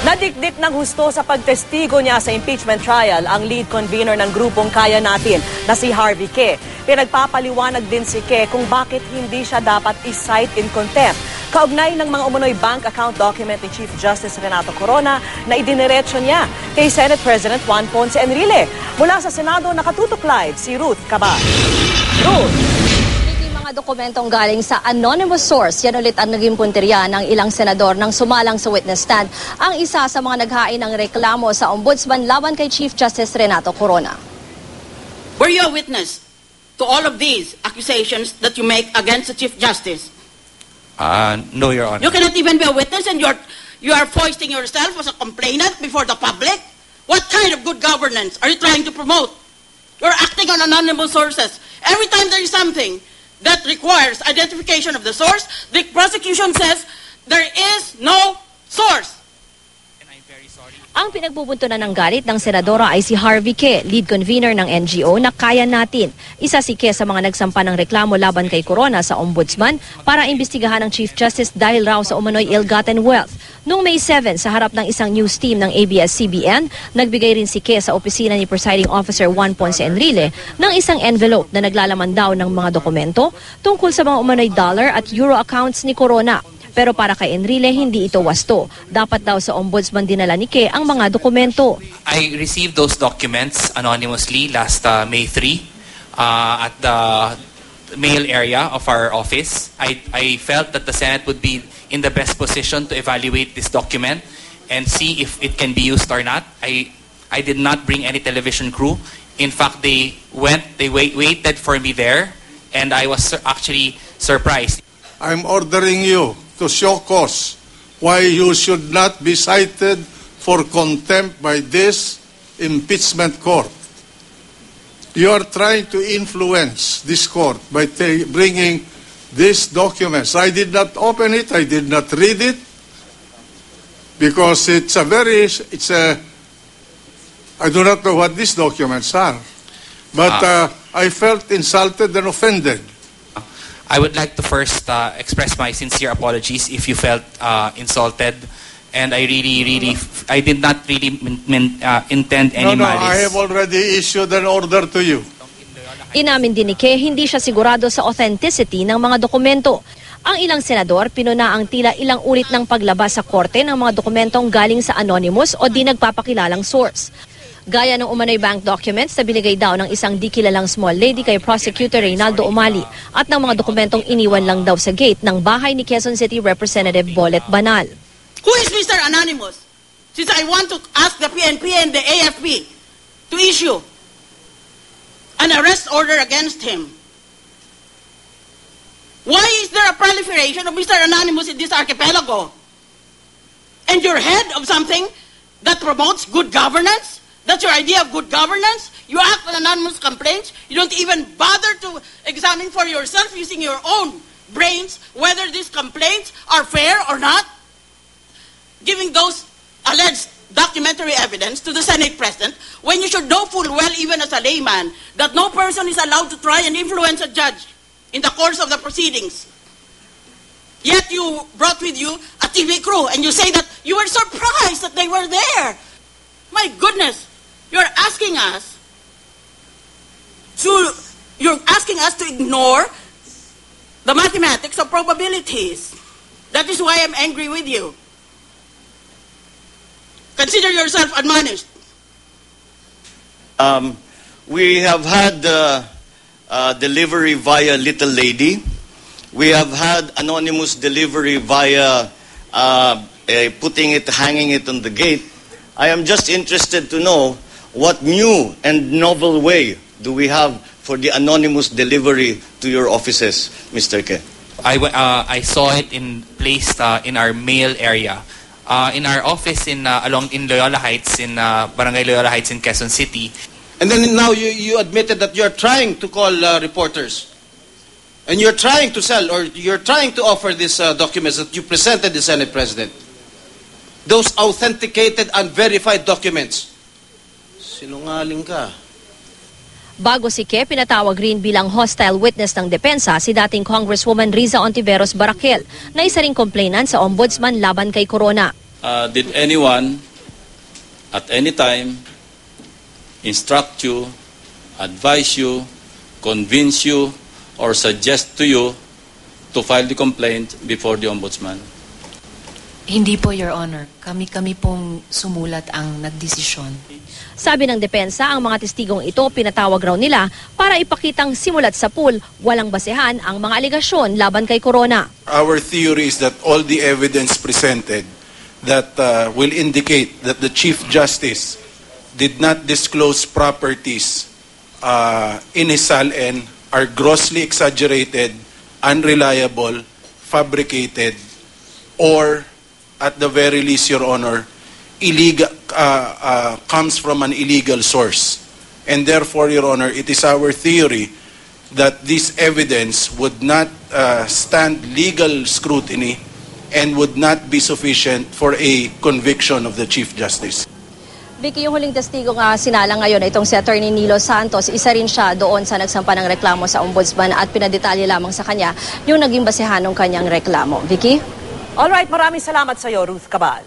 Nadikdik ng husto sa pagtestigo niya sa impeachment trial ang lead convener ng grupong Kaya Natin na si Harvey Ke. Pinagpapaliwanag din si Ke kung bakit hindi siya dapat i-cite in contempt. Kaugnay ng mga umunoy bank account document ni Chief Justice Renato Corona na idiniretso niya kay Senate President Juan Ponce Enrile. Mula sa Senado, nakatutok live si Ruth Cabal. Ruth! Dokumentong galing sa anonymous source. Yan ulit ang naging punteriya ng ilang senador nang sumalang sa witness stand. Ang isa sa mga naghain ng reklamo sa ombudsman laban kay Chief Justice Renato Corona. Were you a witness to all of these accusations that you make against the Chief Justice? No, Your Honor. You cannot even be a witness and you are foisting yourself as a complainant before the public? What kind of good governance are you trying to promote? You're acting on anonymous sources. Every time there is something that requires identification of the source, the prosecution says there is no source. And I'm very sorry. Ang pinagbubuntunan ng galit ng senadora ay si Harvey Ke, lead convener ng NGO na Kaya Natin. Isa si Ke sa mga nagsampa ng reklamo laban kay Corona sa ombudsman para imbestigahan ng Chief Justice dahil raw sa umano'y ill-gotten wealth. Noong May 7, sa harap ng isang news team ng ABS-CBN, nagbigay rin si Ke sa opisina ni Presiding Officer Juan Ponce Enrile ng isang envelope na naglalaman daw ng mga dokumento tungkol sa mga umano'y dollar at euro accounts ni Corona. Pero para kay Enrile, hindi ito wasto. Dapat daw sa ombudsman dinala ni Ke ang mga dokumento. I received those documents anonymously last May 3 at the mail area of our office. I felt that the Senate would be in the best position to evaluate this document and see if it can be used or not. I did not bring any television crew. In fact, they waited for me there, and I was actually surprised. I'm ordering you to show cause why you should not be cited for contempt by this impeachment court. You are trying to influence this court by bringing these documents. I did not open it, I did not read it, because I do not know what these documents are. But I felt insulted and offended. I would like to first express my sincere apologies if you felt insulted, and I did not really intend any malice. I have already issued an order to you. Inamin din ni Ke, hindi siya sigurado sa authenticity ng mga dokumento. Ang ilang senador, pinuna ang tila ilang ulit ng paglabas sa korte ng mga dokumentong galing sa anonymous o di nagpapakilalang source. Gaya ng umano'y bank documents na binigay daw ng isang di kilalang small lady kay Prosecutor Reynaldo Umali at ng mga dokumentong iniwan lang daw sa gate ng bahay ni Quezon City Representative Bolet Banal. Who is Mr. Anonymous? Since I want to ask the PNP and the AFP to issue an arrest order against him. Why is there a proliferation of Mr. Anonymous in this archipelago? And you're head of something that promotes good governance? That's your idea of good governance? You act on anonymous complaints? You don't even bother to examine for yourself using your own brains whether these complaints are fair or not? Giving those alleged documentary evidence to the Senate President when you should know full well, even as a layman, that no person is allowed to try and influence a judge in the course of the proceedings. Yet you brought with you a TV crew and you say that you were surprised that they were there. My goodness, you're asking us to ignore the mathematics of probabilities. That is why I'm angry with you. Consider yourself admonished. We have had delivery via Little Lady. We have had anonymous delivery via hanging it on the gate. I am just interested to know what new and novel way do we have for the anonymous delivery to your offices, Mr. Ke? I saw it placed in our mail area. In our office in Loyola Heights, in Barangay Loyola Heights in Quezon City. And then now you admitted that you're trying to call reporters. And you're trying to sell, or you're trying to offer these documents that you presented the Senate President. Those authenticated and verified documents. Sinungaling ka. Bago si Ke, pinatawag rin bilang hostile witness ng depensa si dating Congresswoman Riza Ontiveros Barakel na isa ring complainant sa ombudsman laban kay Corona. did anyone at any time instruct you, advise you, convince you, or suggest to you to file the complaint before the Ombudsman? Hindi po, Your Honor. Kami pong sumulat ang nagdesisyon. Sabi ng depensa, ang mga testigong ito pinatawag raw nila para ipakitang simulat sa pool, walang basehan ang mga alegasyon laban kay Corona. Our theory is that all the evidence presented that will indicate that the Chief Justice did not disclose properties in his SALN are grossly exaggerated, unreliable, fabricated, or at the very least, Your Honor, illegal comes from an illegal source. And therefore, Your Honor, it is our theory that this evidence would not stand legal scrutiny and would not be sufficient for a conviction of the Chief Justice. Vicky, yung huling testigo nga sinala ngayon, itong si Attorney Nilo Santos, isa rin siya doon sa nagsampa ng reklamo sa Ombudsman at pinadetalye lamang sa kanya yung naging basehan ng kanyang reklamo. Vicky? Alright, maraming salamat sa iyo, Ruth Cabal.